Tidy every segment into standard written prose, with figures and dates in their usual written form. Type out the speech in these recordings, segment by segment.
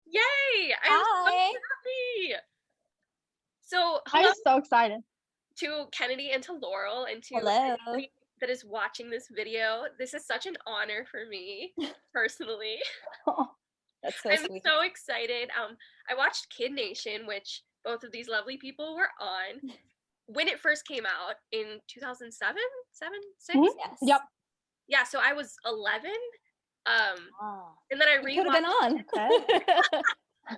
Yay! I'm so Hi. happy. So, hello I'm so excited. to Kennedy and to Laurel and to Hello. anybody that is watching this video. This is such an honor for me, personally. That's so I'm sweet. so excited. I watched Kid Nation, which both of these lovely people were on when it first came out in 2007, 6? Mhm. Yes. Yep. Yeah, so I was 11. Oh, And then I you could have been on.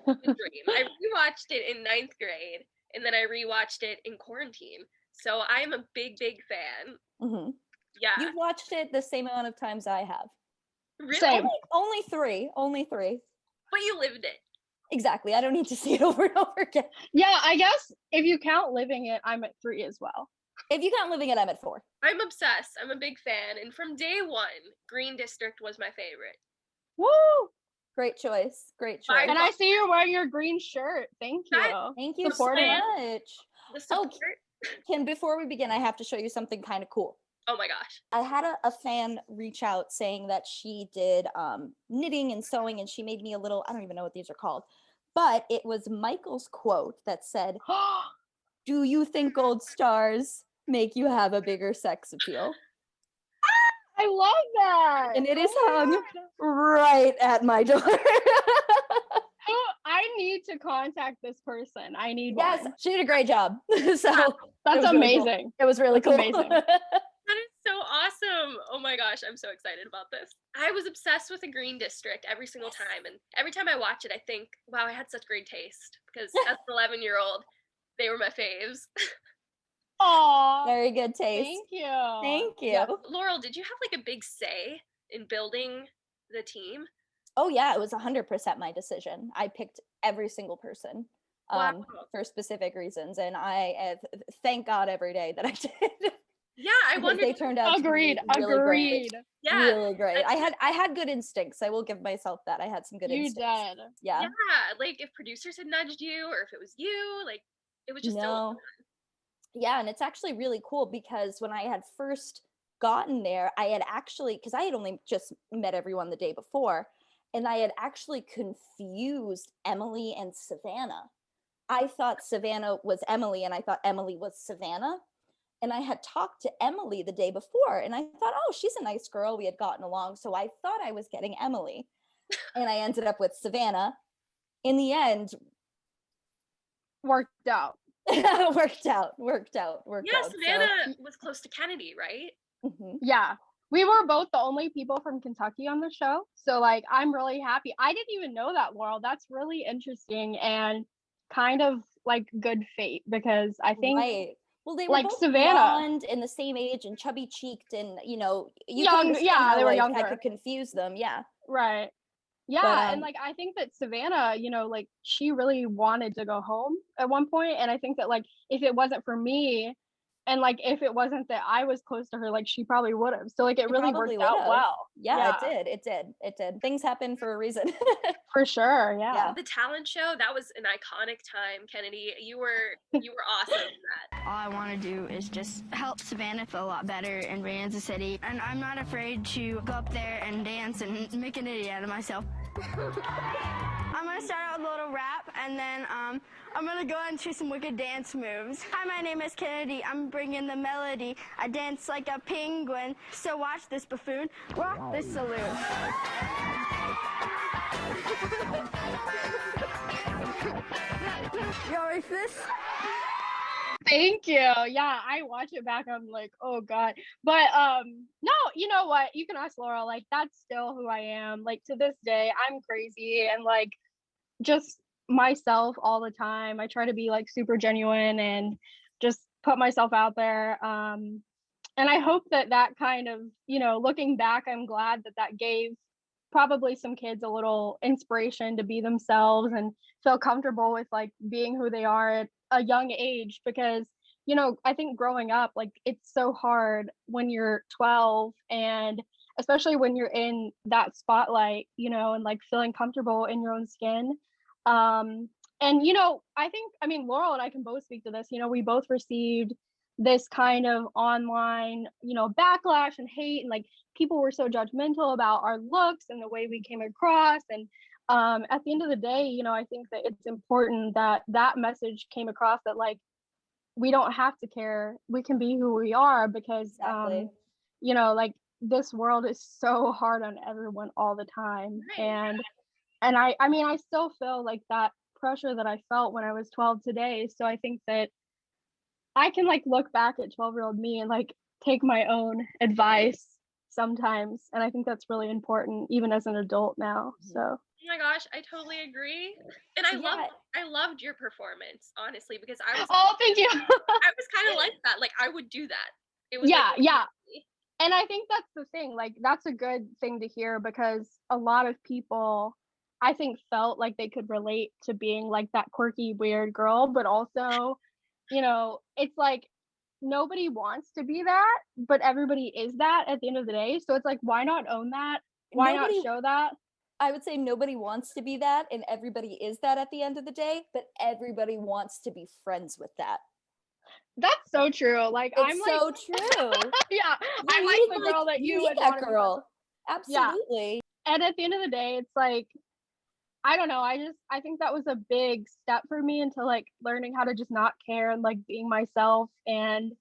the dream. I rewatched it in 9th grade, and then I rewatched it in quarantine. So I am a big, big fan. Mhm. Yeah. You've watched it the same amount of times I have. Really? Same. Only three. But you lived it. Exactly. I don't need to see it over and over again. Yeah, I guess if you count living it, I'm at 3 as well. If you count living it, I'm at 4. I'm obsessed. I'm a big fan. And from day one, Green District was my favorite. Woo! Great choice. And I see you're wearing your green shirt. Thank you. Thank you Supporting so it. much. The support. Kim, before we begin, I have to show you something kind of cool. Oh my gosh. I had a fan reach out saying that she did knitting and sewing, and she made me a little, I don't even know what these are called, but it was Michael's quote that said, "Do you think gold stars make you have a bigger sex appeal?" I love that. And it is hung right at my door. I need to contact this person. I need Yes, one. she did a great job. So That's amazing. It was really cool. Amazing. That is so awesome. Oh my gosh, I'm so excited about this. I was obsessed with the Green District every single time. And every time I watch it, I think, wow, I had such great taste. Because as an 11-year-old, they were my faves. Aw. Very good taste. Thank you. Thank you. Yeah. Laurel, did you have like a big say in building the team? Oh yeah, it was 100% my decision. I picked every single person for specific reasons, and I thank God every day that I did. Yeah, I wondered. They turned out Agreed. to be really great. Yeah, really great. I had good instincts. I will give myself that. I had some good instincts. You did. Yeah. Yeah, like if producers had nudged you, or if it was you, like it was just so fun. Yeah, and it's actually really cool because when I had first gotten there, I had actually, because I had only just met everyone the day before, and I had actually confused Emily and Savannah. I thought Savannah was Emily, and I thought Emily was Savannah. And I had talked to Emily the day before, and I thought, oh, she's a nice girl. We had gotten along, so I thought I was getting Emily. And I ended up with Savannah. In the end, worked out. worked out. Yeah, Savannah was close to Kennedy, right? Mm-hmm. Yeah. We were both the only people from Kentucky on the show. So like I'm really happy. I didn't even know that, Laurel. That's really interesting and kind of like good fate because I think well, they were like both Savannah blonde and the same age and chubby cheeked and you young, yeah, they were younger. I could confuse them, yeah. Right. Yeah, and like I think that Savannah, like she really wanted to go home at one point, and I think that like if it wasn't for me, and like if it wasn't that I was close to her, like she probably would have. So like it really worked out well. Yeah, it did. Things happen for a reason. For sure, yeah. The talent show, that was an iconic time, Kennedy. You were awesome in that. All I want to do is just help Savannah feel a lot better in Kansas City, and I'm not afraid to go up there and dance and make an idiot out of myself. I'm gonna start out with a little rap, and then I'm gonna go and do some wicked dance moves. Hi, my name is Kennedy. I'm bringing the melody. I dance like a penguin. So watch this buffoon rock this saloon. You like this? Thank you. Yeah, I watch it back. I'm like, oh God. But no, you know what? You can ask Laurel. Like, that's still who I am. Like to this day, I'm crazy and like just myself all the time. I try to be like super genuine and just put myself out there. And I hope that kind of, looking back, I'm glad that gave probably some kids a little inspiration to be themselves and feel comfortable with like being who they are at a young age, because I think growing up, like it's so hard when you're 12 and especially when you're in that spotlight, and like feeling comfortable in your own skin. And I mean Laurel and I can both speak to this. We both received this kind of online backlash and hate, and like people were so judgmental about our looks and the way we came across, and at the end of the day, you know, I think that it's important that that message came across, that like we don't have to care, we can be who we are, because Exactly. you know, like this world is so hard on everyone all the time. Right. And I mean, I still feel like that pressure that I felt when I was 12 today. So I think that I can like look back at 12-year-old me and like take my own advice sometimes. And I think that's really important even as an adult now. So Oh my gosh, I totally agree. And Yeah. I loved your performance, honestly, because I was oh, thank you. I was kind of like that. Like I would do that. It was like yeah, yeah. easy. And I think that's the thing. Like that's a good thing to hear, because a lot of people I think felt like they could relate to being like that quirky weird girl, but also, you know, it's like nobody wants to be that, but everybody is that at the end of the day. So it's like, why not own that? Why not Nobody, show that? I would say nobody wants to be that, and everybody is that at the end of the day, but everybody wants to be friends with that. That's so true. Like I'm It's like, so true. yeah, I'm like the girl that you need would that want to be friends with. girl. Yeah. Absolutely. And at the end of the day, it's like, I don't know. I think that was a big step for me into like learning how to just not care and like being myself, and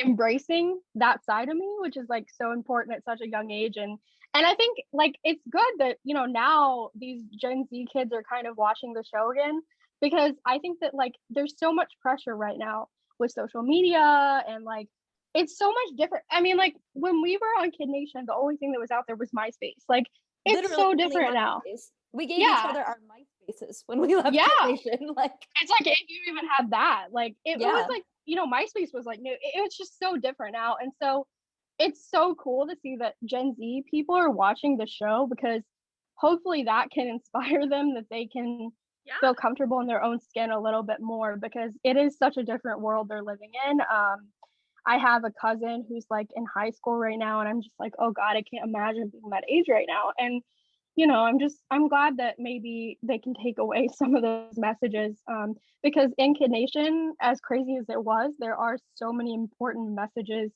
embracing that side of me, which is like so important at such a young age. And I think like it's good that, you know, now these Gen Z kids are kind of watching the show again, because I think that like there's so much pressure right now with social media, and like it's so much different. I mean, like when we were on Kid Nation, the only thing that was out there was MySpace. Like it's Literally so only different now. MySpace. We gave each Yeah. other our MySpaces when we left Yeah. Kid Nation. Like, It's like if you even had that, like it was yeah. like, you know, MySpace was like new. It was just so different now. And so it's so cool to see that Gen Z people are watching the show, because hopefully that can inspire them, that they can Yeah. feel comfortable in their own skin a little bit more, because it is such a different world they're living in. I have a cousin who's like in high school right now, and I'm just like, oh God, I can't imagine being that age right now. And you know, I'm glad that maybe they can take away some of those messages, because in Kid Nation, as crazy as it was, there are so many important messages,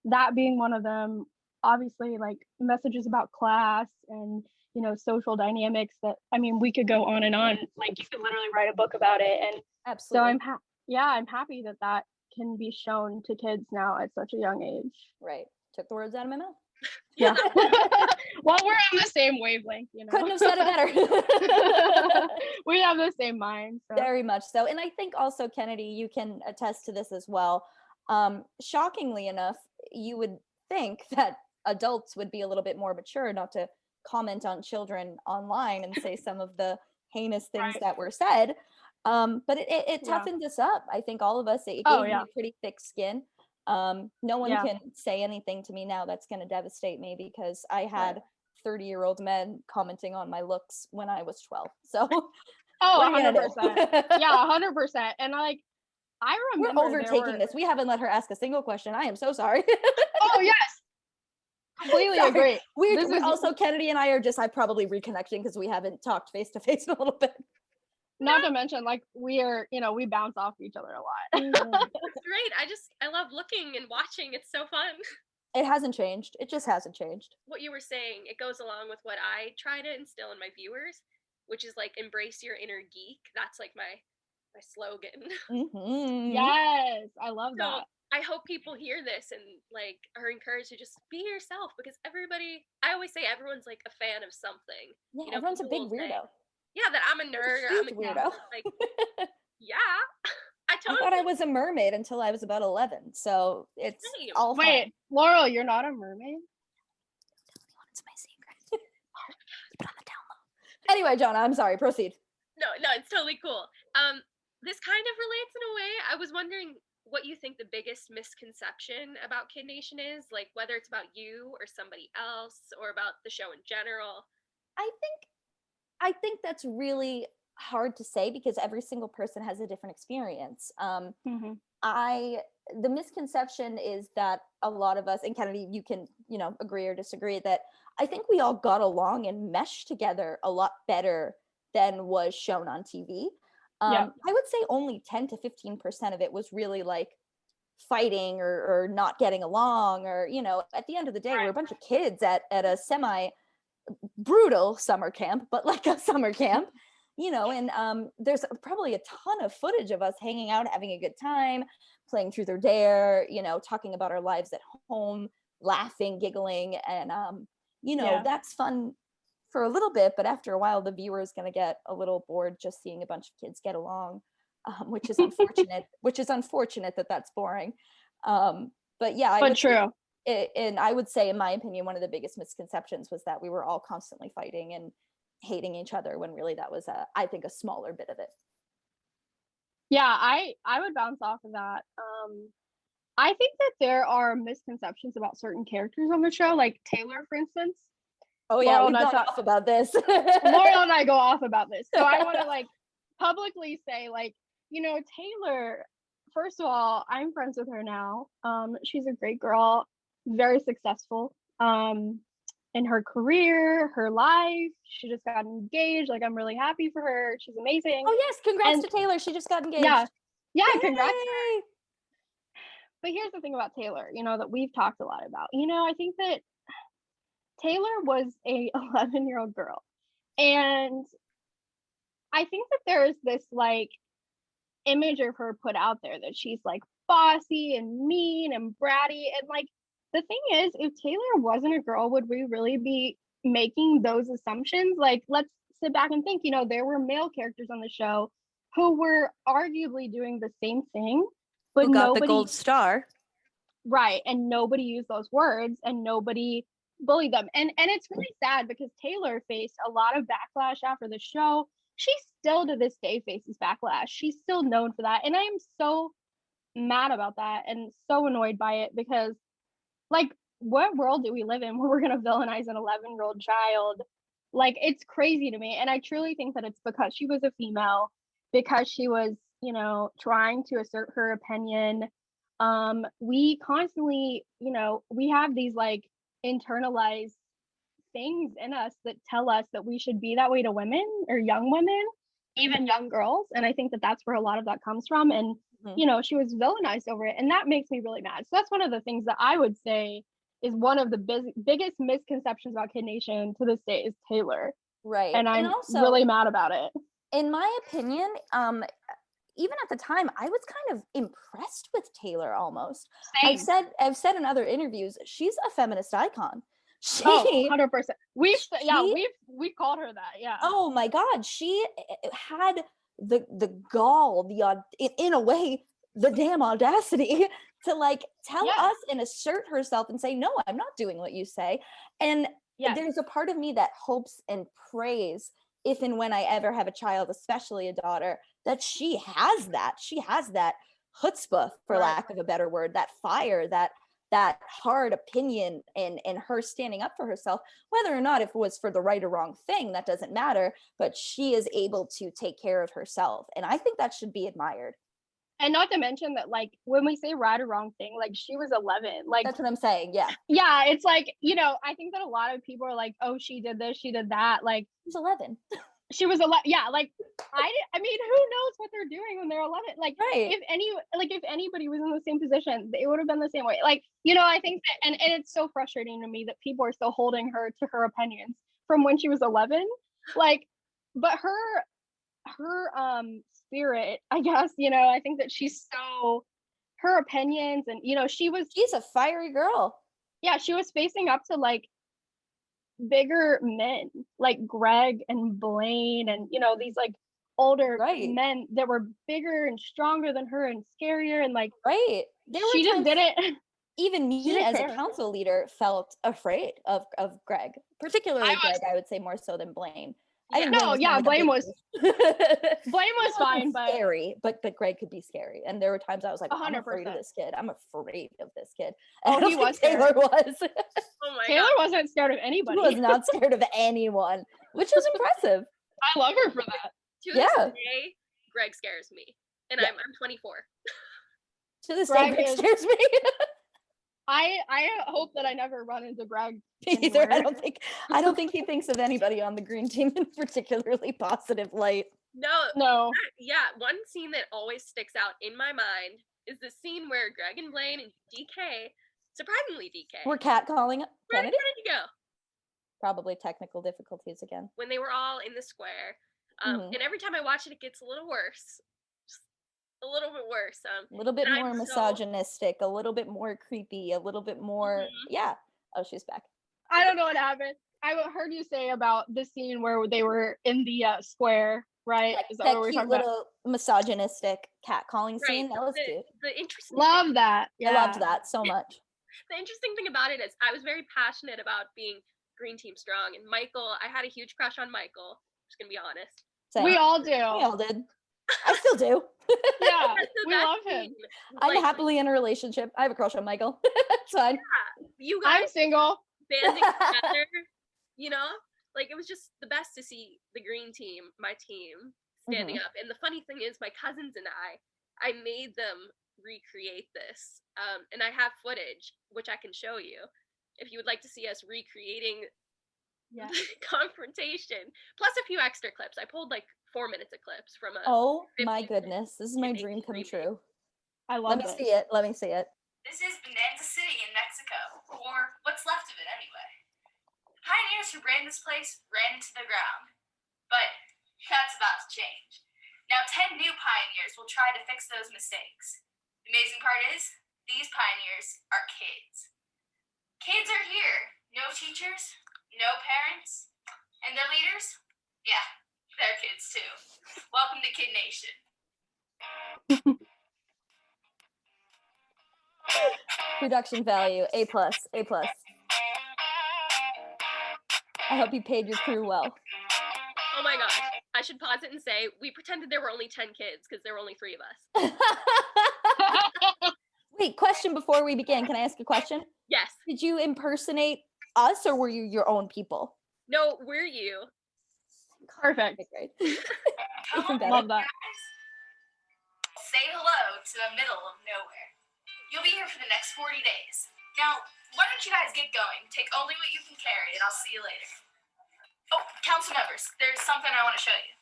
that being one of them. Obviously, like messages about class and, you know, social dynamics, that I mean, we could go on and on. Like you could literally write a book about it. And so Absolutely. I'm happy that that can be shown to kids now at such a young age. Right. Took the words out of my mouth. Yeah. Well, we're on the same wavelength, you know. Couldn't have said it better. We have the same mind. So. Very much so. And I think also, Kennedy, you can attest to this as well. Shockingly enough, you would think that adults would be a little bit more mature not to comment on children online and say some of the heinous things that were said. But it toughened us up. I think all of us, it gave me pretty thick skin. No one can say anything to me now that's going to devastate me, because I had 30-year-old men commenting on my looks when I was 12. So 100%. Yeah, 100%. And like, I remember we're overtaking this. We haven't let her ask a single question. I am so sorry. Oh yes, completely agree. We also, Kennedy and I are just, I probably reconnecting because we haven't talked face to face in a little bit. Not to mention, like, we are, you know, we bounce off each other a lot. It's great. I love looking and watching. It's so fun. It hasn't changed. It just hasn't changed. What you were saying, it goes along with what I try to instill in my viewers, which is like embrace your inner geek. That's like my slogan. Mm-hmm. Yes, I love that. I hope people hear this and like are encouraged to just be yourself, because everybody, I always say everyone's like a fan of something. Yeah, you know, everyone's a big weirdo. Yeah, that I'm a nerd, or I'm a weirdo. Like, yeah. I thought I was a mermaid until I was about 11, so it's all fun. Wait, Laurel, you're not a mermaid? It's my secret. Put on the down low. Anyway, Jonah, I'm sorry. Proceed. No, it's totally cool. This kind of relates in a way. I was wondering what you think the biggest misconception about Kid Nation is, like whether it's about you or somebody else or about the show in general. I think that's really hard to say, because every single person has a different experience. The misconception is that a lot of us, and Kennedy, you can, you know, agree or disagree, that I think we all got along and meshed together a lot better than was shown on TV. I would say only 10 to 15% of it was really like fighting or not getting along, or, you know, at the end of the day, we're a bunch of kids at a semi brutal summer camp, but like a summer camp, and there's probably a ton of footage of us hanging out, having a good time, playing truth or dare, talking about our lives at home, laughing, giggling, and that's fun for a little bit, but after a while the viewer is going to get a little bored just seeing a bunch of kids get along, which is unfortunate that that's boring. But yeah, but true. And I would say, in my opinion, one of the biggest misconceptions was that we were all constantly fighting and hating each other, when really that was I think a smaller bit of it. Yeah, I would bounce off of that. I think that there are misconceptions about certain characters on the show, like Taylor, for instance. Oh yeah, we've gone off about this. Laurel and I go off about this. So I want to like publicly say, like, Taylor, first of all, I'm friends with her now. She's a great girl, very successful in her career, her life. She just got engaged. Like, I'm really happy for her. She's amazing. Oh yes, congrats to Taylor. She just got engaged. Yeah, Yay! Congrats to her. But here's the thing about Taylor, that we've talked a lot about. I think that Taylor was a 11-year-old girl, and I think that there's this like image of her put out there that she's like bossy and mean and bratty, and like the thing is, if Taylor wasn't a girl, would we really be making those assumptions? Like, let's sit back and think, there were male characters on the show who were arguably doing the same thing, but who got the gold star, right? And nobody used those words, and nobody bullied them. And it's really sad because Taylor faced a lot of backlash after the show. She still to this day faces backlash. She's still known for that, and I am so mad about that and so annoyed by it, because like, what world do we live in where we're going to villainize an 11-year-old child? Like, it's crazy to me. And I truly think that it's because she was a female, because she was, trying to assert her opinion. We constantly, we have these like internalized things in us that tell us that we should be that way to women, or young women, even young girls. And I think that that's where a lot of that comes from. And she was villainized over it, and that makes me really mad. So that's one of the things that I would say is one of the biggest misconceptions about Kid Nation to this day is Taylor. Right. And I'm also really mad about it. In my opinion, even at the time, I was kind of impressed with Taylor almost. Same. I've said in other interviews, she's a feminist icon. 100%. We've called her that. Yeah. Oh my God. She had the gall, in a way, the damn audacity to like tell us and assert herself and say, no, I'm not doing what you say. And there's a part of me that hopes and prays, if and when I ever have a child, especially a daughter, that she has that chutzpah, for lack of a better word, that fire, that hard opinion, and her standing up for herself, whether or not if it was for the right or wrong thing, that doesn't matter, but she is able to take care of herself. And I think that should be admired. And not to mention that, like, when we say right or wrong thing, like, she was 11. Like, that's what I'm saying. Yeah. Yeah. It's like, I think that a lot of people are like, oh, she did this, she did that. Like, she's 11. She was 11. Yeah. Like, I mean, who knows what they're doing when they're 11? Like, if anybody was in the same position, it would have been the same way. Like, I think that, and it's so frustrating to me that people are still holding her to her opinions from when she was 11. Like, but her spirit, I guess, I think that her opinions, and she's a fiery girl. Yeah, she was facing up to like bigger men like Greg and Blaine, and these like older men that were bigger and stronger than her and scarier, and like she just did it. Even me as a council leader felt afraid of Greg, particularly Greg. I would say more so than Blaine. Blaine was fine, but scary. But Greg could be scary, and there were times I was like, 100%. I'm afraid of this kid. I'm afraid of this kid. And he was. Taylor was. Oh my Taylor God. wasn't scared of anybody. He was not scared of anyone, which was impressive. I love her for that. To this day, Greg scares me, and I'm 24. To this day, Greg scares me. I hope that I never run into Greg either. I don't think he thinks of anybody on the green team in particularly positive light. No. One scene that always sticks out in my mind is the scene where Greg and Blaine and DK, surprisingly DK, were catcalling Kennedy. Where did he go? Probably technical difficulties again. when they were all in the square. Mhm. And every time I watch it, it gets a little worse. Just a little bit worse. A little bit and more I'm so- misogynistic, a little bit more creepy, a little bit more, Mhm. yeah. Oh, she's back. I don't know what happened. I heard you say about the scene where they were in the square, right? Like Is that that what we're cute talking about? little misogynistic catcalling Right. scene. That was cute. The interesting Love that. Yeah. I loved that so much. the interesting thing about it is I was very passionate about being green team strong, and Michael, I had a huge crush on Michael. I'm just gonna be honest. Same. We all do. We all did. I still do. Yeah, That's the we best love him. scene. I'm Like, happily in a relationship. I have a crush on Michael. It's fine. you I'm guys single. banding together, you know? Like, it was just the best to see the green team, my team, standing up. And the funny thing is, my cousins and I made them recreate this. And I have footage, which I can show you, if you would like to see us recreating Yeah. the confrontation. Plus a few extra clips. I pulled like 4 minutes of clips from a... Oh my 50 goodness. This is my remake dream come remake. true. I Let love me this. see it. Let me see it. This is Bonanza City in Mexico, or what's left of it anyway. The pioneers who ran this place ran into the ground. But that's about to change. Now 10 new pioneers will try to fix those mistakes. The amazing part is, these pioneers are kids. Kids are here. No teachers, no parents, and their leaders? Yeah, they're kids too. Welcome to Kid Nation. Production value, A+, A+. I hope you paid your crew well. Oh my gosh. I should pause it and say, we pretended there were only 10 kids because there were only 3 of us. Wait, question before we begin. Can I ask a question? Yes. Did you impersonate us or were you your own people? No, we're you. Perfect. Okay, great. Come Even on, better. Love that. guys. Say hello to the middle of nowhere. You'll be here for the next 40 days. Now, why don't you guys get going? Take only what you can carry, and I'll see you later. Oh, council members, there's something I want to show you.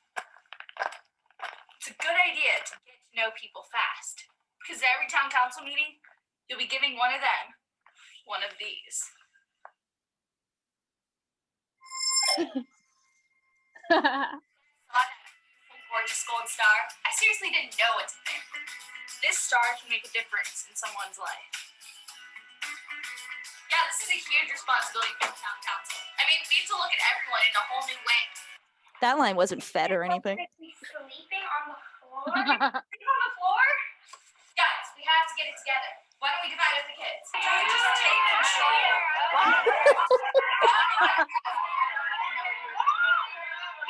It's a good idea to get to know people fast, because every town council meeting, you'll be giving one of them one of these. Gorgeous gold star. I seriously didn't know what to think. This star can make a difference in someone's life. Yeah, this is a huge responsibility for the town council. I mean, we have to look at everyone in a whole new way. That line wasn't fed or anything. Sleeping on the floor? Sleep on the floor? Guys, we have to get it together. Why don't we divide up the kids? Just take control.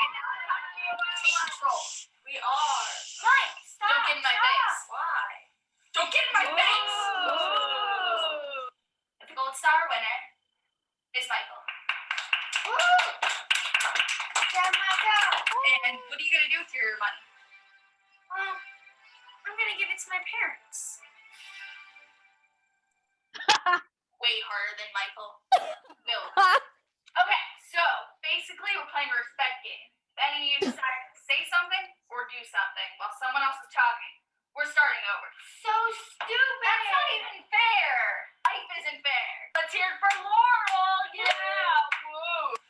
Take control. We are. Mike, stop. Don't get in my face. Why? Don't get in my face. The gold star winner is Michael. Yeah, Michael. And what are you gonna do with your money? I'm gonna give it to my parents. Way harder than Michael. No. Okay, so basically we're playing a respect game. If any of you decide to say something or do something while someone else is talking, we're starting over. So stupid! That's not even fair! Life isn't fair! Let's hear it for Laurel! Yeah! Woo!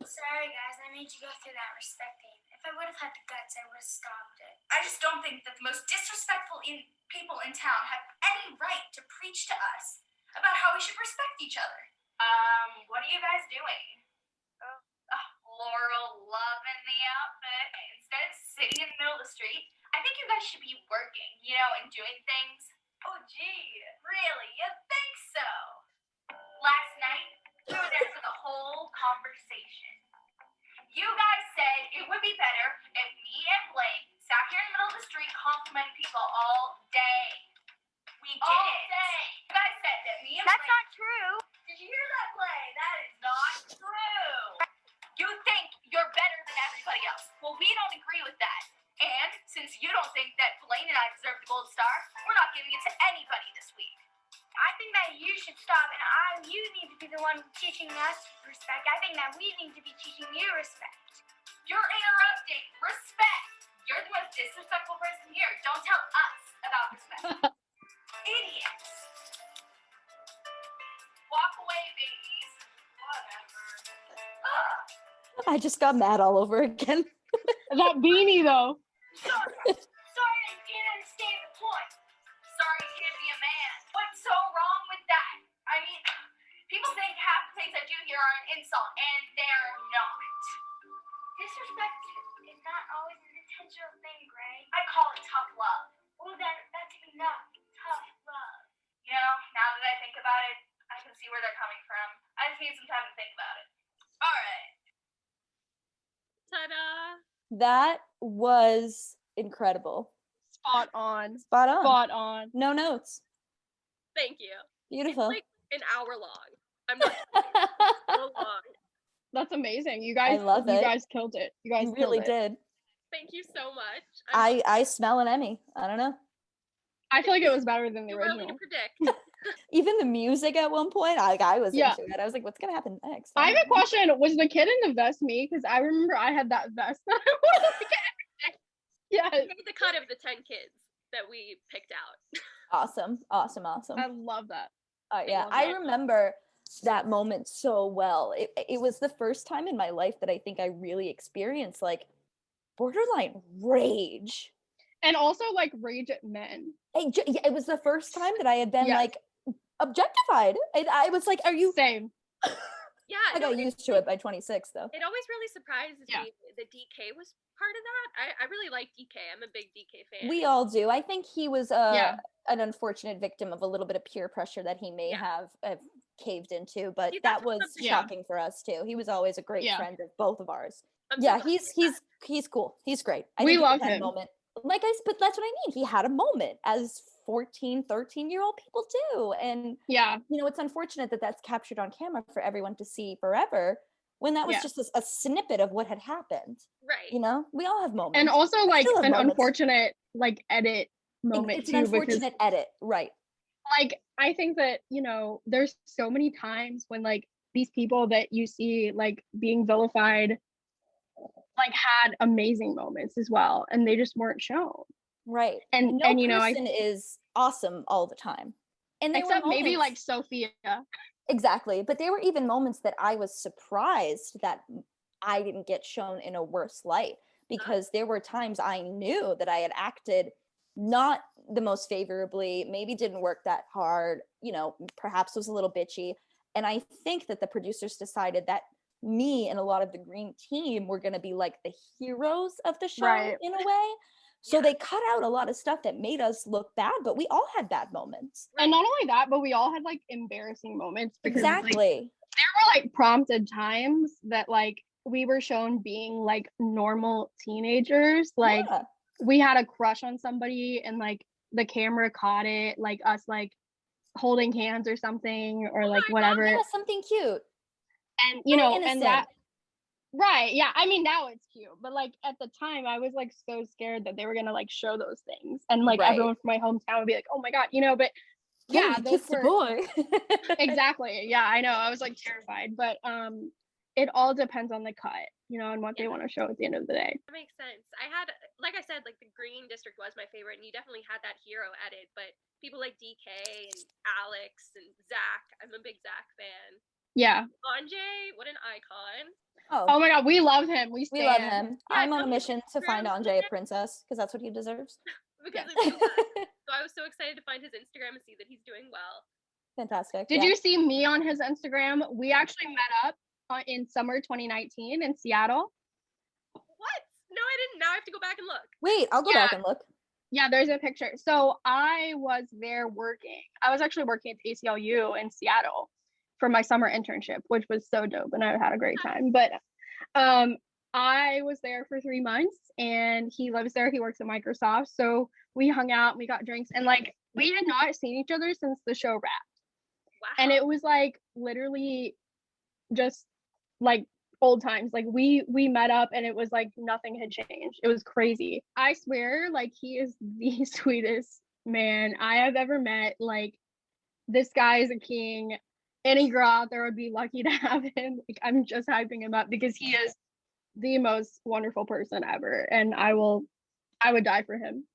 Sorry, guys, I made you go through that respect game. If I would have had the guts, I would have stopped it. I just don't think that the most disrespectful people in town have any right to preach to us about how we should respect each other. What are you guys doing? Laurel loving the outfit. Instead of sitting in the middle of the street, I think you guys should be working, and doing things. Oh, gee, really? You think so? Last night, we were there for the whole conversation. You guys said it would be better if me and Blake sat here in the middle of the street complimenting people all day. We did all day. You guys said that me and That's Blake... not true. Did you hear that, Blake? That is not true. You think you're better than everybody else. Well, we don't agree with that. And since you don't think that Blaine and I deserve the gold star, we're not giving it to anybody this week. I think that you should stop, and you need to be the one teaching us respect. I think that we need to be teaching you respect. You're interrupting. Respect. You're the most disrespectful person here. Don't tell us about respect. Idiots. Walk away, babies. Whatever. I just got mad all over again. That beanie though. Sorry, I didn't understand the point. Sorry, you can't be a man. What's so wrong with that? I mean, people think half the things I do here are an insult, and they're not. Disrespect is not always an intentional thing, Gray. I call it tough love. Well, then that's enough. Tough love. You know, now that I think about it, I can see where they're coming from. I just need some time to think about it. All right. Ta-da! That was incredible. Spot on. Spot on. Spot on. No notes. Thank you. Beautiful. It's like an hour long. I'm not kidding. So long. That's amazing. You guys, I love it. You guys killed it. You guys You really killed it. did. Thank you so much. I smell an Emmy. I don't know. I feel like it was better than the too early original. to predict. Even the music at one point, I was Yeah. into it. I was like, what's gonna happen next? I have a question. Was the kid in the vest me? Because I remember I had that vest. That I wore to get everything. Yes. We made the cut of the 10 kids that we picked out. Awesome. I love that. Yeah, love I that. remember that moment so well. It was the first time in my life that I think I really experienced like borderline rage. And also like rage at men. It was the first time that I had been Yes. like objectified. I was like, are you? Same. Yeah, I got used to it by 26 though. It always really surprises Yeah. me that DK was part of that. I really like DK. I'm a big DK fan. We all do. I think he was Yeah. an unfortunate victim of a little bit of peer pressure that he may Yeah. have caved into, but See, that that's what was I'm shocking for us too. He was always a great Yeah. friend of both of ours. I'm so Yeah, glad he's cool. He's great. I We think he love had a him. moment. But that's what I mean. He had a moment, as 14, 13-year-old people do. And Yeah. it's unfortunate that that's captured on camera for everyone to see forever, when that was Yeah. just a snippet of what had happened. Right. We all have moments. And also like still have an moments. unfortunate like edit moment It's too. an Because unfortunate edit, right? like I think that, there's so many times when like these people that you see like being vilified like had amazing moments as well, and they just weren't shown. Right. And No I person is awesome all the time. And there were except maybe like moments- Sophia. Exactly. But there were even moments that I was surprised that I didn't get shown in a worse light, because there were times I knew that I had acted not the most favorably, maybe didn't work that hard, perhaps was a little bitchy. And I think that the producers decided that me and a lot of the green team were going to be like the heroes of the show Right. in a way. So they cut out a lot of stuff that made us look bad, but we all had bad moments. And not only that, but we all had like embarrassing moments because like, Exactly. there were like prompted times that like we were shown being like normal teenagers. Like Yeah. we had a crush on somebody and like the camera caught it, like us like holding hands or something or like whatever. Yeah, something cute. And Very and innocent. that right, yeah. I mean now it's cute, but like at the time I was like so scared that they were gonna like show those things. And like Right. everyone from my hometown would be like, oh my god, but Yeah, yeah, those kiss the were boy. exactly. Yeah, I know. I was like terrified, but it all depends on the cut, and what they want to show at the end of the day. That makes sense. I had, like I said, like the Green District was my favorite, and you definitely had that hero edit. But people like DK and Alex and Zach, I'm a big Zach fan. Yeah. Anjay, what an icon. Oh my god, we love him. We love stand. him. Yeah, I'm on a tell me mission to find Instagram. Anjay a princess, because that's what he deserves. Because of you guys. So I was so excited to find his Instagram and see that he's doing well. Fantastic. Did yeah. you see me on his Instagram? We actually met up in summer 2019 in Seattle. What? No, I didn't. Now I have to go back and look. Wait, I'll go Yeah. back and look. Yeah, there's a picture. So I was there working. I was actually working at the ACLU in Seattle for my summer internship, which was so dope, and I had a great time. But I was there for 3 months, and he lives there. He works at Microsoft. So we hung out, we got drinks, and like we had not seen each other since the show wrapped. Wow. And it was like literally just like old times. Like we met up and it was like nothing had changed. It was crazy. I swear, like he is the sweetest man I have ever met. Like this guy is a king. Any girl out there would be lucky to have him. Like I'm just hyping him up because he is the most wonderful person ever, and I would die for him.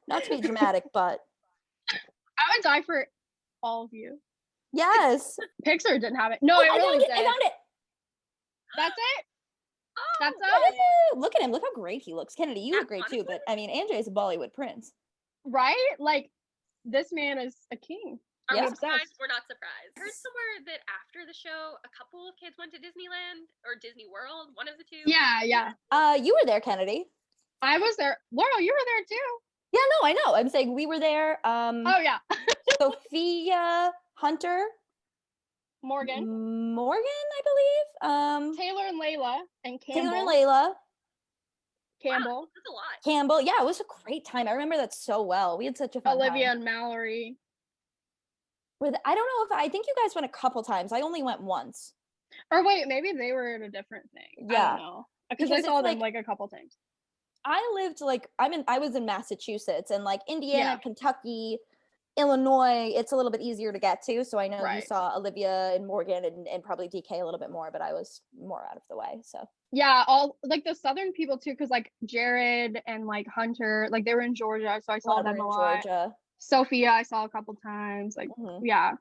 Not to be dramatic, but I would die for all of you. yes. Pixar didn't have it. No, Oh, it I really found it. did. I found it. That's it? That's Woo! Look at him. Look how great he looks. Kennedy, you look great too, honestly. but I mean, AJ's a Bollywood prince. right. Like this man is a king. Are Yeah. we surprised? We're not surprised. I heard somewhere that after the show, a couple of kids went to Disneyland or Disney World, one of the two. Yeah. You were there, Kennedy. I was there. Laurel, you were there too. Yeah, no, I know. I'm saying we were there. Oh yeah. Sophia, Hunter, Morgan, I believe. Taylor and Layla, and Campbell. Taylor and Layla. Campbell. Wow, that's a lot. Campbell. Yeah, it was a great time. I remember that so well. We had such a fun Olivia time. and Mallory. I don't know if I think you guys went a couple times. I only went once. Or wait, maybe they were at a different thing. I Yeah. don't know. Because I Because saw it's them like a couple times. I lived I was in Massachusetts, and like Indiana, Yeah. Kentucky, Illinois, it's a little bit easier to get to. So I know you Right. saw Olivia and Morgan and probably DK a little bit more, but I was more out of the way. So Yeah, all like the southern people too, because like Jared and like Hunter, like they were in Georgia, so I saw them a lot. Georgia. Sophia, I saw a couple times. Like, Mhm. yeah,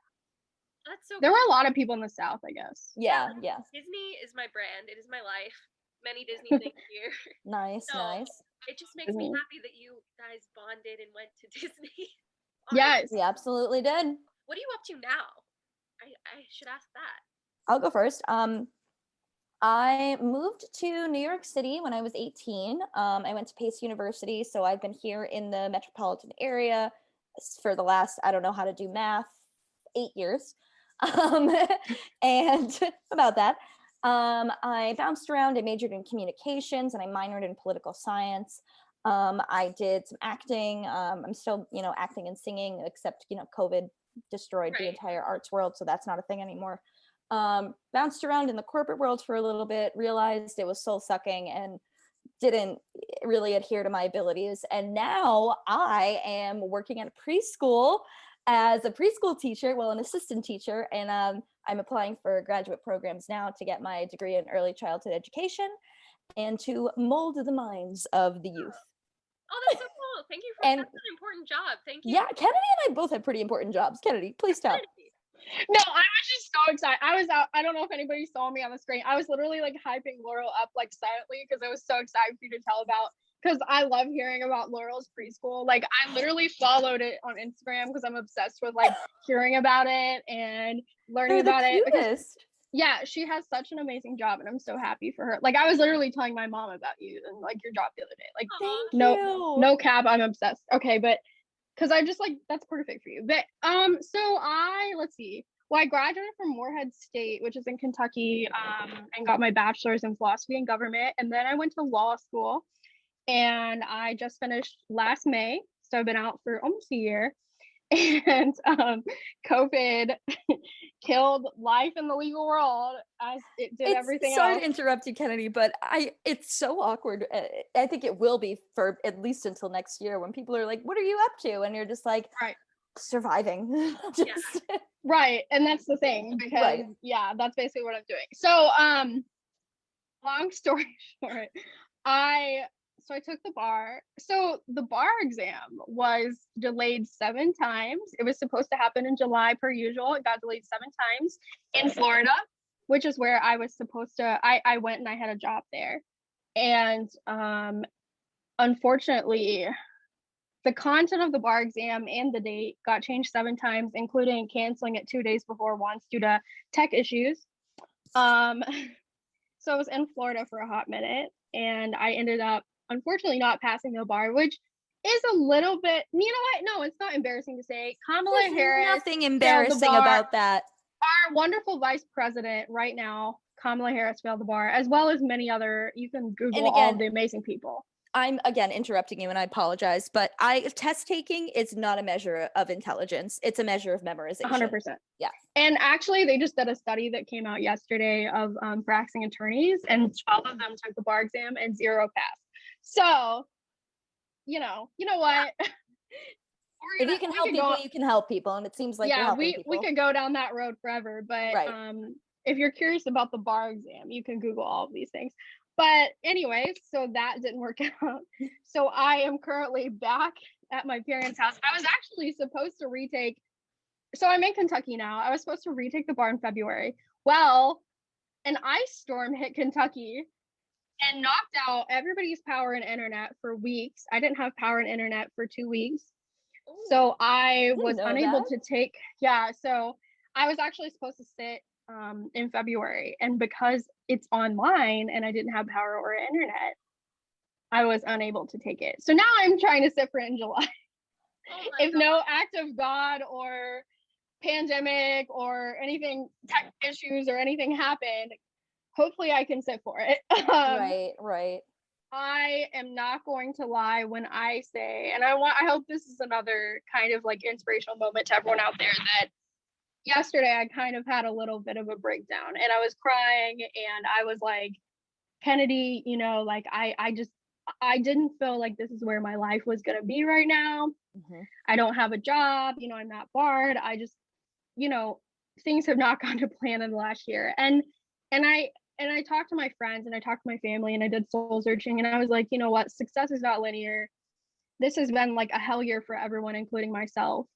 That's so there cool. were a lot of people in the South, I guess. Yeah. Disney is my brand. It is my life. Many Disney things here. Nice, So, nice. It just makes me Mhm. happy that you guys bonded and went to Disney. Yes. We absolutely did. What are you up to now? I should ask that. I'll go first. I moved to New York City when I was 18. I went to Pace University, so I've been here in the metropolitan area for the last, I don't know how to do math, 8 years. And about that. I bounced around. I majored in communications and I minored in political science. I did some acting. I'm still, acting and singing, except, COVID destroyed the Right. entire arts world, so that's not a thing anymore. Bounced around in the corporate world for a little bit, realized it was soul sucking and didn't really adhere to my abilities. And now I am working at a preschool as a preschool teacher, well, an assistant teacher, and I'm applying for graduate programs now to get my degree in early childhood education and to mold the minds of the youth. Oh, that's so cool. Thank you for And- that's an important job. Thank you. Yeah, Kennedy and I both have pretty important jobs. Kennedy, please tell. No, I was just so excited. I was out. I don't know if anybody saw me on the screen. I was literally like hyping Laurel up like silently because I was so excited for you to tell about. Because I love hearing about Laurel's preschool. Like I literally followed it on Instagram because I'm obsessed with like hearing about it and learning They're about the it. Because, cutest. yeah, she has such an amazing job, and I'm so happy for her. Like I was literally telling my mom about you and like your job the other day. Like Thank no, you. no cap, I'm obsessed. Okay, but because I just like that's perfect for you. But so let's see. Well, I graduated from Morehead State, which is in Kentucky, and got my bachelor's in philosophy and government. And then I went to law school, and I just finished last May. So I've been out for almost a year. And COVID killed life in the legal world as it did everything Sorry else. to interrupt you, Kennedy, but it's so awkward. I think it will be for at least until next year when people are like, "What are you up to?" And you're just like, Right. surviving. Just Right, and that's the thing because Right. yeah, that's basically what I'm doing. So long story short, I took the bar. So the bar exam was delayed 7 times. It was supposed to happen in July per usual. It got delayed 7 times in Florida, which is where I was supposed to I went and I had a job there. And unfortunately, the content of the bar exam and the date got changed 7 times, including canceling it 2 days before once due to tech issues. So I was in Florida for a hot minute, and I ended up unfortunately not passing the bar, which is a little bit, you know what? No, it's not embarrassing to say. Kamala There's Harris, nothing embarrassing about that. our wonderful vice president right now, Kamala Harris failed the bar, as well as many other, you can Google all again, of the amazing people. I'm again interrupting you and I apologize, but test taking is not a measure of intelligence. It's a measure of memorization. 100%. Yeah. And actually, they just did a study that came out yesterday of practicing attorneys, and 12 of them took the bar exam and 0 passed. So, you know what? If you can help people, you can help people, and it seems like you're helping people. we could go down that road forever, but Right. If you're curious about the bar exam, you can Google all of these things. But anyway, so that didn't work out. So I am currently back at my parents' house. I was actually supposed to retake. So I'm in Kentucky now. I was supposed to retake the bar in February. Well, an ice storm hit Kentucky, and knocked out everybody's power and internet for weeks. I didn't have power and internet for 2 weeks. So I was unable to take, so I was actually supposed to sit in February, and because it's online and I didn't have power or internet, I was unable to take it. So now I'm trying to sit for it in July. If no act of God or pandemic or anything, tech issues or anything happened, hopefully I can sit for it. Right. I am not going to lie when I say, and I hope this is another kind of like inspirational moment to everyone out there, that yesterday I kind of had a little bit of a breakdown and I was crying and I was like, Kennedy, you know, like I didn't feel like this is where my life was going to be right now. I don't have a job, you know, I'm not barred. I just, you know, things have not gone to plan in the last year. And I talked to my friends and I talked to my family and I did soul searching and I was like, you know what, success is not linear. This has been like a hell year for everyone, including myself.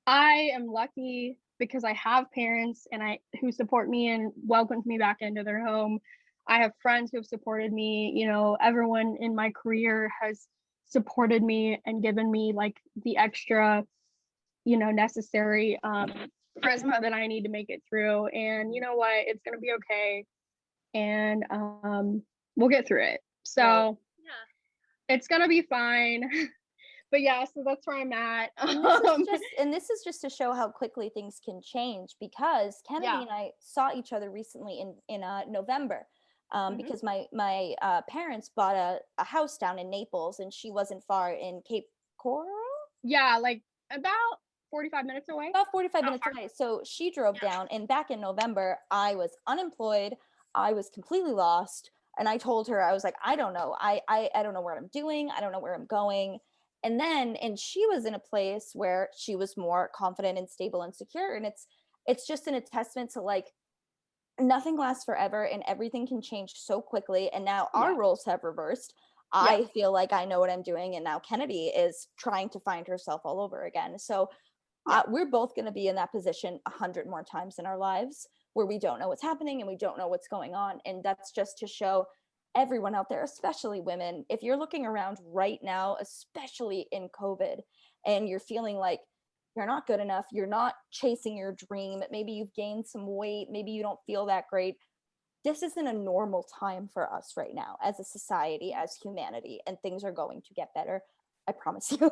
I am lucky because I have parents who support me and welcomed me back into their home. I have friends who have supported me. You know, everyone in my career has supported me and given me like the extra, you know, necessary charisma that I need to make it through. And you know what? It's gonna be okay. And we'll get through it. So it's gonna be fine. But yeah, so that's where I'm at. And this is just to show how quickly things can change, because Kennedy and I saw each other recently in November, because my parents bought a house down in Naples, and she wasn't far in Cape Coral. Yeah, like about 45 minutes away. About 45 minutes away. So she drove down, and back in November, I was unemployed. I was completely lost. And I told her, I was like, I don't know. I don't know what I'm doing. I don't know where I'm going. And she was in a place where she was more confident and stable and secure. And it's just a testament to like, nothing lasts forever and everything can change so quickly. And now our roles have reversed. I feel like I know what I'm doing. And now Kennedy is trying to find herself all over again. So we're both going to be in that position 100 more times in our lives, where we don't know what's happening and we don't know what's going on. And that's just to show everyone out there, especially women, if you're looking around right now, especially in COVID, and you're feeling like you're not good enough, you're not chasing your dream, maybe you've gained some weight, maybe you don't feel that great. This isn't a normal time for us right now as a society, as humanity, and things are going to get better. I promise you.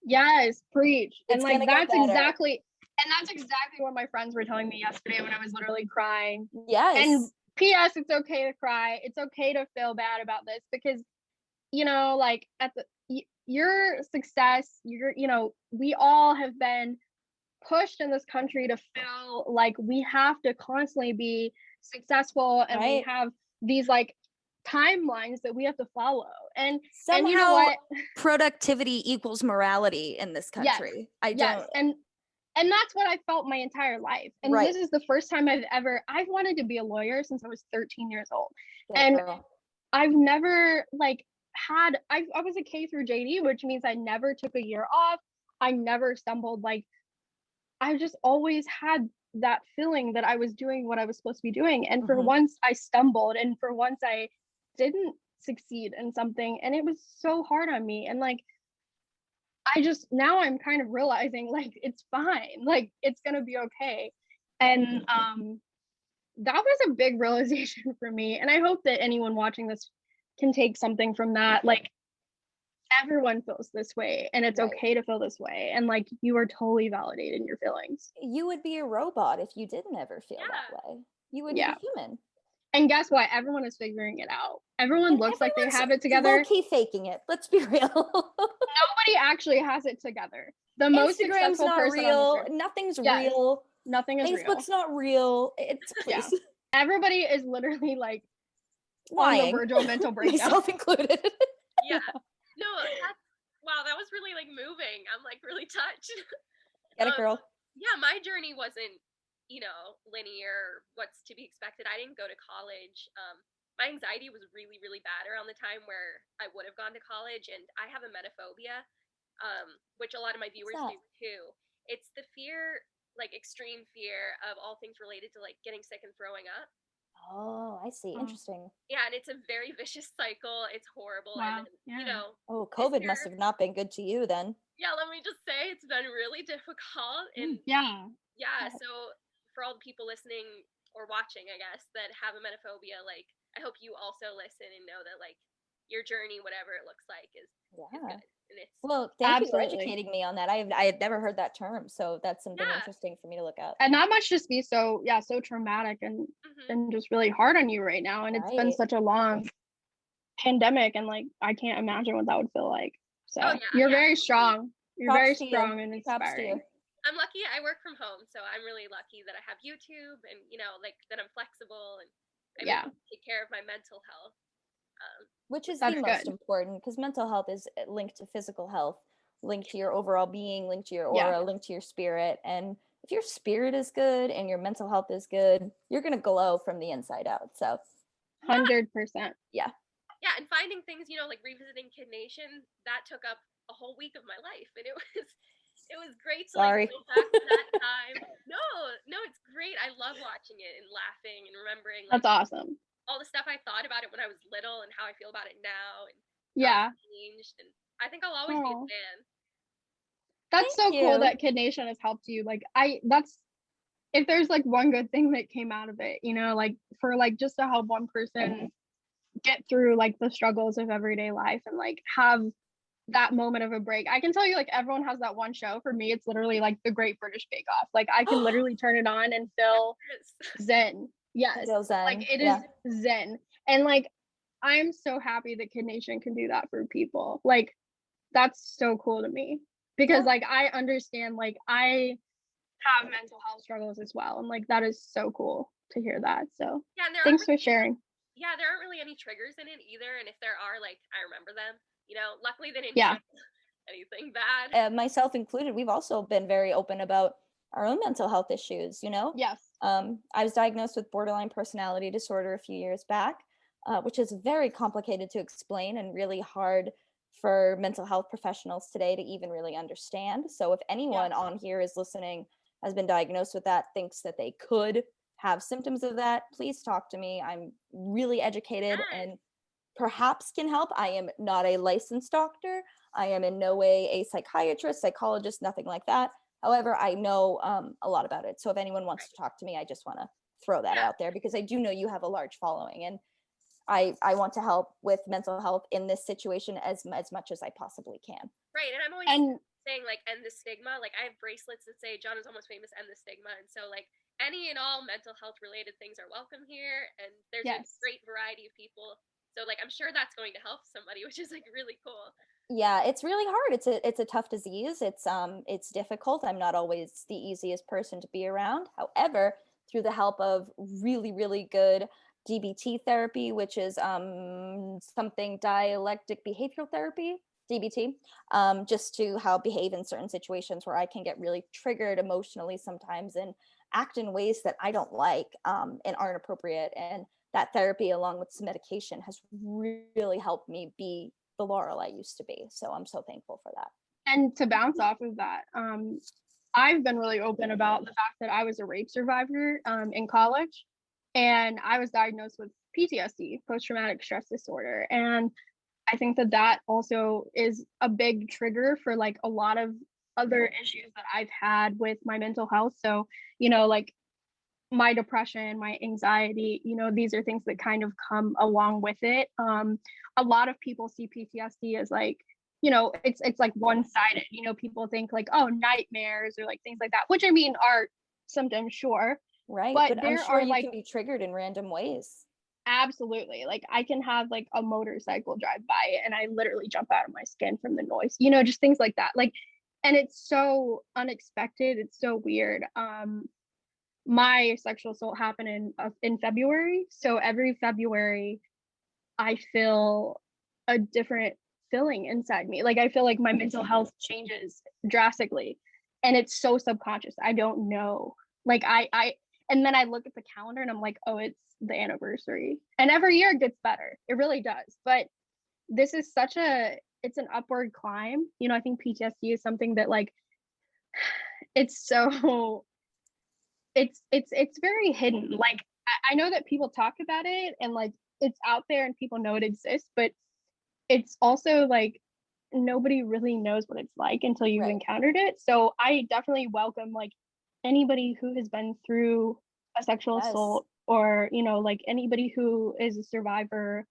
Yes, preach. It's and like that's exactly what my friends were telling me yesterday when I was literally crying. Yes. And P.S. it's okay to cry. It's okay to feel bad about this, because, you know, like your success, you know, we all have been pushed in this country to feel like we have to constantly be successful, and we have these like timelines that we have to follow. And somehow, and you know what? Productivity equals morality in this country. And that's what I felt my entire life. And this is the first time I've wanted to be a lawyer since I was 13 years old. I've never like I was a K through JD, which means I never took a year off. I never stumbled. Like I just always had that feeling that I was doing what I was supposed to be doing. And for once I stumbled, and for once I didn't succeed in something, and it was so hard on me. And like now I'm kind of realizing like it's fine, like it's gonna be okay. And that was a big realization for me, and I hope that anyone watching this can take something from that. Like everyone feels this way, and it's okay to feel this way, and like you are totally validated in your feelings. You would be a robot if you didn't ever feel that way. You would be human. And guess what? Everyone is figuring it out. Everyone looks like they have it together. Low-key faking it. Let's be real. Nobody actually has it together. The most Instagram's successful not person real. On this Nothing's real. Nothing is Facebook's not real. It's please. Everybody is literally like lying. On the verge of a mental breakdown. Myself included. No, wow, that was really like moving. I'm like really touched. Get it, girl. Yeah, my journey wasn't, you know, linear, what's to be expected. I didn't go to college. My anxiety was really, really bad around the time where I would have gone to college, and I have emetophobia, which a lot of my viewers do too. It's the fear, like extreme fear of all things related to like getting sick and throwing up. Oh, I see. Oh. Interesting. Yeah, and it's a very vicious cycle. It's horrible. Wow, And then, yeah. you know, Oh, this COVID must year, have not been good to you then. yeah, let me just say it's been really difficult. And Yeah. yeah, so for all the people listening or watching, I guess, that have emetophobia, like, I hope you also listen and know that, like, your journey, whatever it looks like, is Yeah. good. And it's, Well, thank you for Absolutely. educating me on that. I had never heard that term, so that's something Yeah. interesting for me to look up. And that must just be so traumatic and just really hard on you right now. And it's been Right. such a long pandemic, and like I can't imagine what that would feel like. So Oh, yeah, you're yeah. very strong. You're Props very to you. strong and Props to you. inspiring. I'm lucky I work from home, so I'm really lucky that I have YouTube and, you know, like, that I'm flexible and I'm Yeah. able to take care of my mental health. Which is That's the most good. important, because mental health is linked to physical health, linked to your overall being, linked to your Yeah. aura, linked to your spirit. And if your spirit is good and your mental health is good, you're going to glow from the inside out. So 100%. Yeah, and finding things, you know, like revisiting Kid Nation, that took up a whole week of my life, and it was great to Sorry. like go back to that time. No, it's great. I love watching it and laughing and remembering like That's awesome. all the stuff I thought about it when I was little and how I feel about it now and how Yeah. it's changed. And I think I'll always be a Aw. fan. That's Thank so cool you. that Kid Nation has helped you. Like that's if there's like one good thing that came out of it, you know, like for like just to help one person get through like the struggles of everyday life and like have that moment of a break. I can tell you, like, everyone has that one show. For me, it's literally like the Great British Bake Off. Like I can literally turn it on and feel Yes. zen. Yes. Feel zen. Like it Yeah. is zen. And like I'm so happy that Kid Nation can do that for people. Like that's so cool to me. Because Yeah. like I understand, like I have mental health struggles as well. And like that is so cool to hear that. So Yeah, and there thanks aren't for sharing. there aren't really any triggers in it either. And if there are, like, I remember them. You know, luckily they didn't Yeah. show anything bad. Myself included, we've also been very open about our own mental health issues, you know? Yes. I was diagnosed with borderline personality disorder a few years back, which is very complicated to explain and really hard for mental health professionals today to even really understand. So if anyone on here is listening, has been diagnosed with that, thinks that they could have symptoms of that, please talk to me. I'm really educated and perhaps can help. I am not a licensed doctor. I am in no way a psychiatrist, psychologist, nothing like that. However, I know a lot about it. So if anyone wants to talk to me, I just want to throw that out there because I do know you have a large following, and I want to help with mental health in this situation as much as I possibly can. Right, and I'm always saying, like, end the stigma. Like, I have bracelets that say John is almost famous, end the stigma. And so, like, any and all mental health related things are welcome here, and there's a great variety of people. So, like, I'm sure that's going to help somebody, which is, like, really cool. Yeah, it's really hard. It's a tough disease. It's difficult. I'm not always the easiest person to be around. However, through the help of really, really good DBT therapy, which is something dialectic behavioral therapy, DBT, just to how behave in certain situations where I can get really triggered emotionally sometimes and act in ways that I don't like and aren't appropriate. And that therapy, along with some medication, has really helped me be the Laurel I used to be. So I'm so thankful for that. And to bounce off of that, I've been really open about the fact that I was a rape survivor in college, and I was diagnosed with PTSD, post-traumatic stress disorder. And I think that also is a big trigger for like a lot of other issues that I've had with my mental health. So, you know, like my depression, my anxiety, you know, these are things that kind of come along with it. A lot of people see PTSD as like, you know, it's like one-sided. You know, people think like, oh, nightmares or like things like that, which I mean are symptoms, sure. Right. But I'm there sure are you like can be triggered in random ways. absolutely, like I can have like a motorcycle drive by and I literally jump out of my skin from the noise, you know, just things like that. Like, and it's so unexpected. It's so weird. My sexual assault happened in February. So every February, I feel a different feeling inside me. Like I feel like my mental health changes drastically, and it's so subconscious. I don't know. Like and then I look at the calendar and I'm like, oh, it's the anniversary. And every year it gets better. It really does. But this is it's an upward climb. You know, I think PTSD is something that like it's so it's very hidden. Like I know that people talk about it and like it's out there and people know it exists, but it's also like nobody really knows what it's like until you've Right. encountered it. So I definitely welcome like anybody who has been through a sexual Yes. assault, or you know, like anybody who is a survivor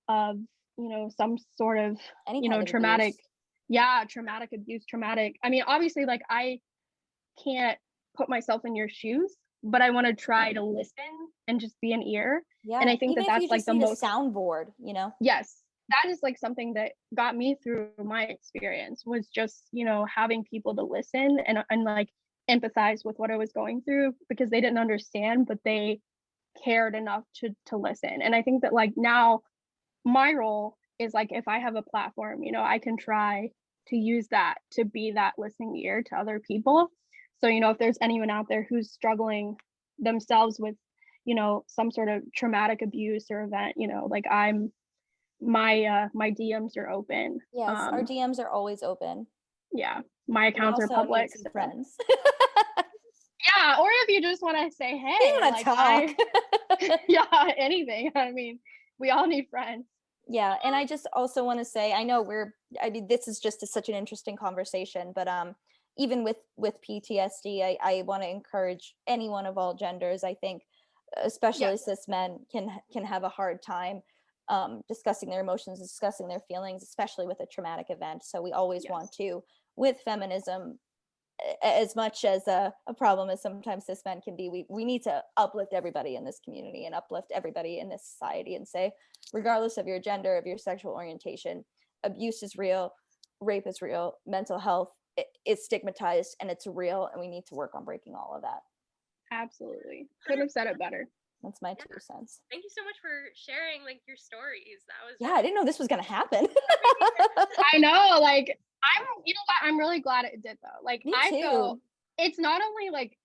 of, you know, some sort of, Any you kind know, of traumatic abuse. traumatic abuse, traumatic. I mean, obviously like I can't put myself in your shoes, but I want to try to listen and just be an ear. Yeah. And I think Even that if that's you like just the need most, a soundboard, you know? yes, that is like something that got me through my experience, was just, you know, having people to listen and like empathize with what I was going through, because they didn't understand, but they cared enough to listen. And I think that like now my role is like, if I have a platform, you know, I can try to use that to be that listening ear to other people. So, you know, if there's anyone out there who's struggling themselves with, you know, some sort of traumatic abuse or event, you know, like my DMs are open. Yes, our DMs are always open. Yeah, my We accounts are also public. need some So. friends. Yeah, or if you just want to say, hey, We want like to talk. yeah, anything. I mean, we all need friends. Yeah, and I just also want to say, I know I mean, this is just such an interesting conversation, but even with PTSD, I want to encourage anyone of all genders. I think, especially Yes. cis men, can have a hard time discussing their emotions, discussing their feelings, especially with a traumatic event. So we always want to, with feminism, as much as a problem as sometimes cis men can be, we need to uplift everybody in this community and uplift everybody in this society and say, regardless of your gender, of your sexual orientation, abuse is real, rape is real, mental health is stigmatized and it's real, and we need to work on breaking all of that. Absolutely. Couldn't have said it better. That's my 2 cents. Thank you so much for sharing like your stories. That was I didn't know this was gonna happen. I know, like you know what, I'm really glad it did though. Like Me I too. feel it's not only like,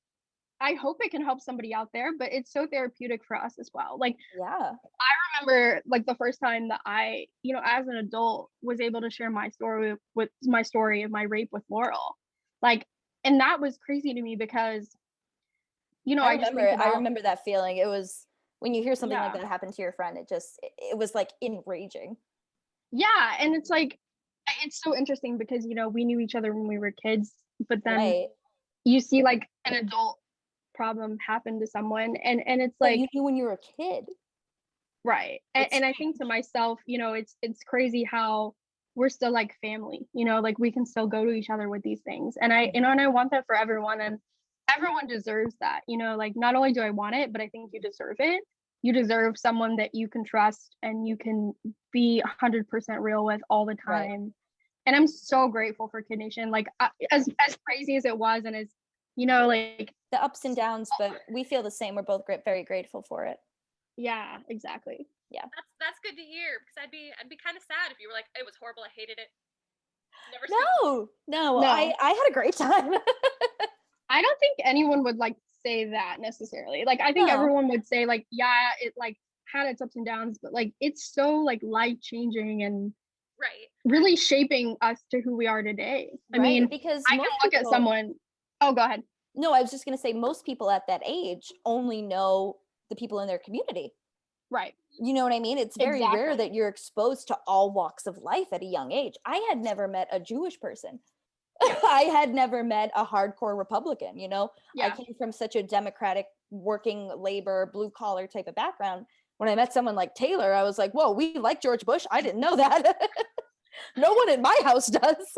I hope it can help somebody out there, but it's so therapeutic for us as well. Like Yeah. I remember like the first time that I, you know, as an adult was able to share my story with my story of my rape with Laurel. Like, and that was crazy to me because, you know, I just remember think about, I remember that feeling. It was when you hear something like Yeah. that happen to your friend, it was like enraging. Yeah, and it's like, it's so interesting because, you know, we knew each other when we were kids, but then Right. you see like an adult problem happen to someone, and it's But like, you knew when you were a kid. right. And I think to myself, you know, it's crazy how we're still like family, you know, like we can still go to each other with these things. And you know, and I want that for everyone, and everyone deserves that, you know, like not only do I want it, but I think you deserve it. You deserve someone that you can trust and you can be 100% real with all the time. Right. And I'm so grateful for Kid Nation. Like as crazy as it was, and as, you know, like The ups and downs, but we feel the same. We're both very grateful for it. yeah, exactly. Yeah. That's good to hear, because I'd be kind of sad if you were like, it was horrible, I hated it. Never No. I had a great time. I don't think anyone would like say that necessarily. Like I think No. everyone would say like, yeah, it like had its ups and downs, but like it's so like life changing and right. really shaping us to who we are today. I Right, mean, because I can most look at people- someone. Oh, go ahead. No, I was just gonna say most people at that age only know the people in their community. Right. You know what I mean? It's very rare Exactly. that you're exposed to all walks of life at a young age. I had never met a Jewish person. I had never met a hardcore Republican, you know? I Yeah. came from such a democratic, working labor, blue collar type of background. When I met someone like Taylor, I was like, whoa, we like George Bush. I didn't know that. No one in my house does.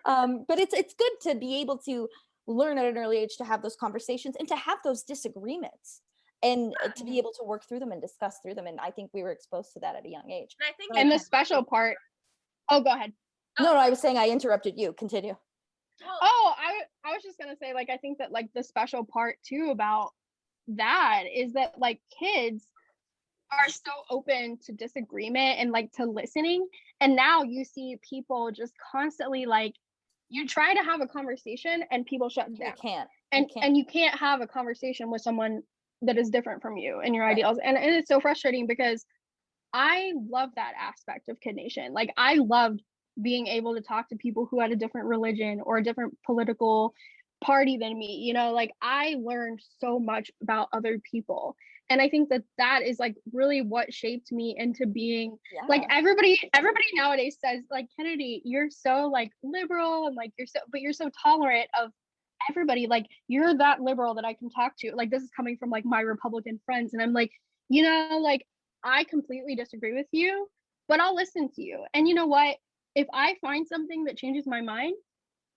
But it's good to be able to learn at an early age to have those conversations and to have those disagreements and to be able to work through them and discuss through them. And I think we were exposed to that at a young age. And I think And the special part. Oh, go ahead. No, I was saying I interrupted you. Continue. Oh, I was just gonna say, like, I think that like the special part too about that is that like kids are so open to disagreement and like to listening, and now you see people just constantly like, you try to have a conversation and people shut down. And you can't have a conversation with someone that is different from you and your ideals, and it's so frustrating because I love that aspect of Kid Nation. Like I loved being able to talk to people who had a different religion or a different political party than me, you know, like I learned so much about other people. And I think that that is like really what shaped me into being like everybody nowadays says like, Kennedy, you're so like liberal and like you're so tolerant of everybody. Like you're that liberal that I can talk to. Like this is coming from like my Republican friends. And I'm like, you know, like I completely disagree with you, but I'll listen to you. And you know what? If I find something that changes my mind,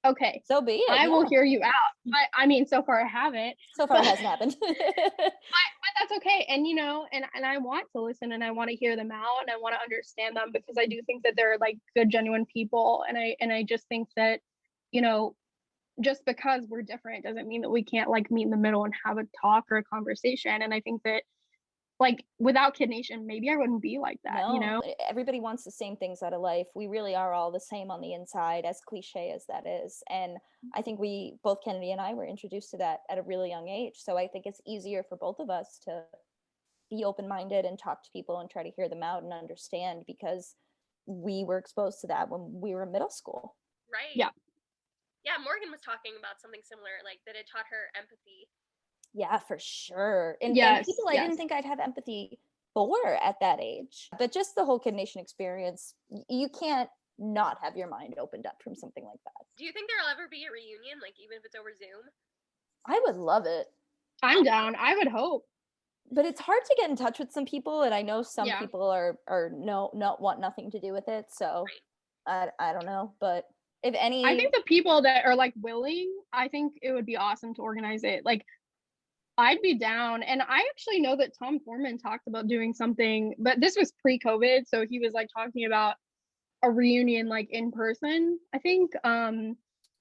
okay, so be it. I will hear you out. But I mean, so far I haven't. So far it hasn't happened. but that's okay. And you know, and I want to listen and I want to hear them out and I want to understand them, because I do think that they're like good, genuine people. And I just think that, you know, just because we're different doesn't mean that we can't like meet in the middle and have a talk or a conversation. And I think that like without Kid Nation, maybe I wouldn't be like that, you know? Everybody wants the same things out of life. We really are all the same on the inside, as cliche as that is. And I think we, both Kennedy and I, were introduced to that at a really young age. So I think it's easier for both of us to be open-minded and talk to people and try to hear them out and understand, because we were exposed to that when we were in middle school. Right. Yeah. Yeah, Morgan was talking about something similar, like that it taught her empathy. Yeah, for sure. And people I didn't think I'd have empathy for at that age. But just the whole Kid Nation experience, you can't not have your mind opened up from something like that. Do you think there'll ever be a reunion, like even if it's over Zoom? I would love it. I'm down. I would hope. But it's hard to get in touch with some people, and I know some people are not want nothing to do with it. So I don't know, but if any, I think the people that are like willing, I think it would be awesome to organize it. Like I'd be down. And I actually know that Tom Foreman talked about doing something, but this was pre-COVID, so he was like talking about a reunion like in person, I think. Well,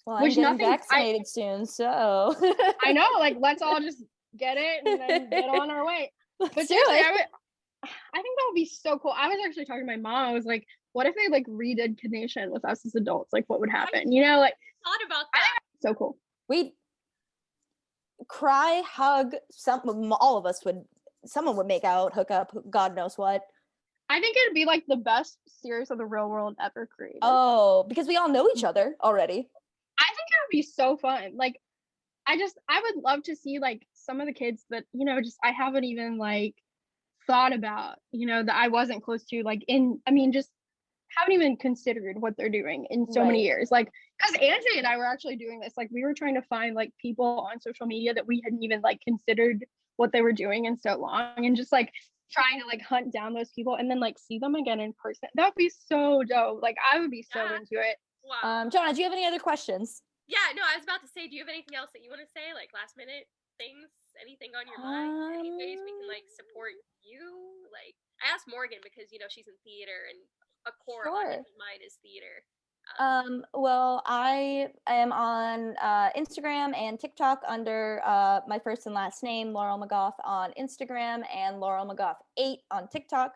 I'm getting vaccinated soon, so I know, like let's all just get it and then get on our way. But seriously, I think that would be so cool. I was actually talking to my mom. I was like, what if they like redid Kid Nation with us as adults? Like what would happen? You know, like thought about that. So cool. We'd cry, hug, all of us would, someone would make out, hook up, God knows what. I think it'd be like the best series of the real world ever created. Oh, because we all know each other already. I think it would be so fun. Like I would love to see like some of the kids that, you know, just I haven't even like thought about, you know, that I wasn't close to, like just haven't even considered what they're doing in so many years. Like, because Angie and I were actually doing this, like we were trying to find like people on social media that we hadn't even like considered what they were doing in so long, and just like trying to like hunt down those people and then like see them again in person. That would be so dope. Like I would be so into it. Wow. Jonas, do you have any other questions? Yeah, no, I was about to say, do you have anything else that you want to say, like last minute things, anything on your mind, any ways we can like support you? Like I asked Morgan because, you know, she's in theater and a core of mine is theater. Well, I am on Instagram and TikTok under my first and last name, Laurel McGoff on Instagram and Laurel McGoff 8 on TikTok.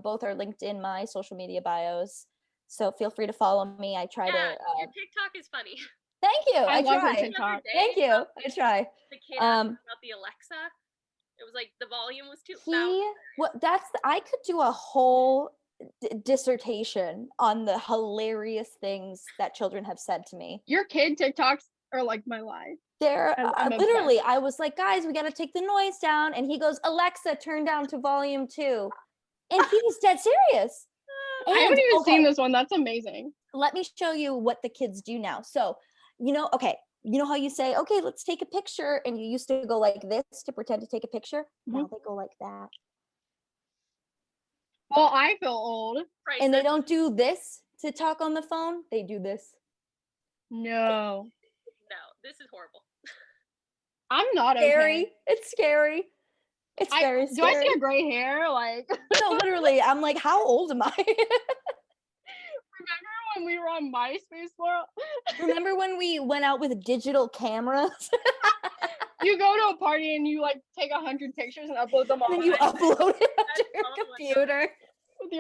Both are linked in my social media bios, so feel free to follow me. I try to. Your TikTok is funny. Thank you. I love try. her TikTok. Thank you. I try. The kid asked about the Alexa. It was like the volume was too. I could do a whole dissertation on the hilarious things that children have said to me. Your kid TikToks are like my life. They're literally, I was like, guys, we got to take the noise down. And he goes, Alexa, turn down to volume 2. And he was dead serious. I haven't even seen this one. That's amazing. Let me show you what the kids do now. So, you know how you say, okay, let's take a picture. And you used to go like this to pretend to take a picture. Mm-hmm. Now they go like that. Well, I feel old. And they don't do this to talk on the phone. They do this. No, this is horrible. I'm not scary. Okay. It's scary. It's very scary. Do I see a gray hair? Like no, literally. I'm like, how old am I? Remember when we were on MySpace, Laurel? Remember when we went out with digital cameras? You go to a party and you like take 100 pictures and upload them online. And you upload it to your computer with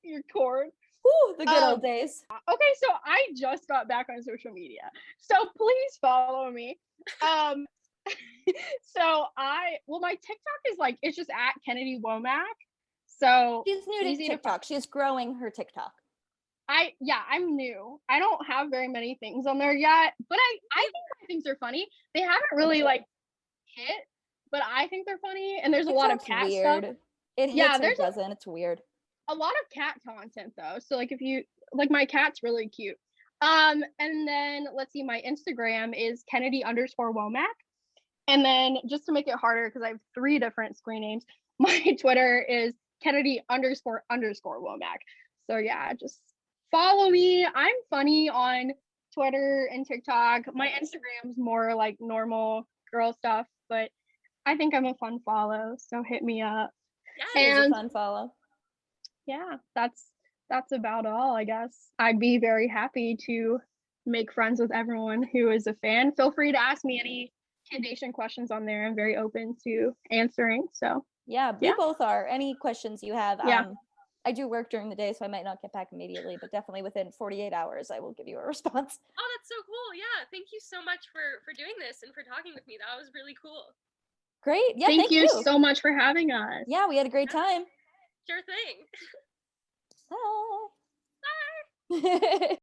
your cord. Ooh, the good old days. Okay, so I just got back on social media, so please follow me. My TikTok is like, it's just at Kennedy Womack. So she's new to TikTok. She's growing her TikTok. I'm new. I don't have very many things on there yet, but I think my things are funny. They haven't really like hit, but I think they're funny. And there's a lot of TikTok's cat weird. stuff. It hits or it doesn't. It's weird. A lot of cat content though. So like if you like, my cat's really cute. And then let's see, my Instagram is Kennedy_Womack. And then just to make it harder, because I have 3 different screen names, my Twitter is Kennedy__Womack. So yeah, just follow me. I'm funny on Twitter and TikTok. My Instagram's more like normal girl stuff, but I think I'm a fun follow. So hit me up. Yeah, it is a fun follow. Yeah, that's about all, I guess. I'd be very happy to make friends with everyone who is a fan. Feel free to ask me any Kid Nation questions on there. I'm very open to answering. So yeah, we both are. Any questions you have? Yeah. I do work during the day, so I might not get back immediately, but definitely within 48 hours, I will give you a response. Oh, that's so cool. Yeah, thank you so much for doing this and for talking with me. That was really cool. Great. Yeah, thank you so much for having us. Yeah, we had a great time. Sure thing. Bye. Bye.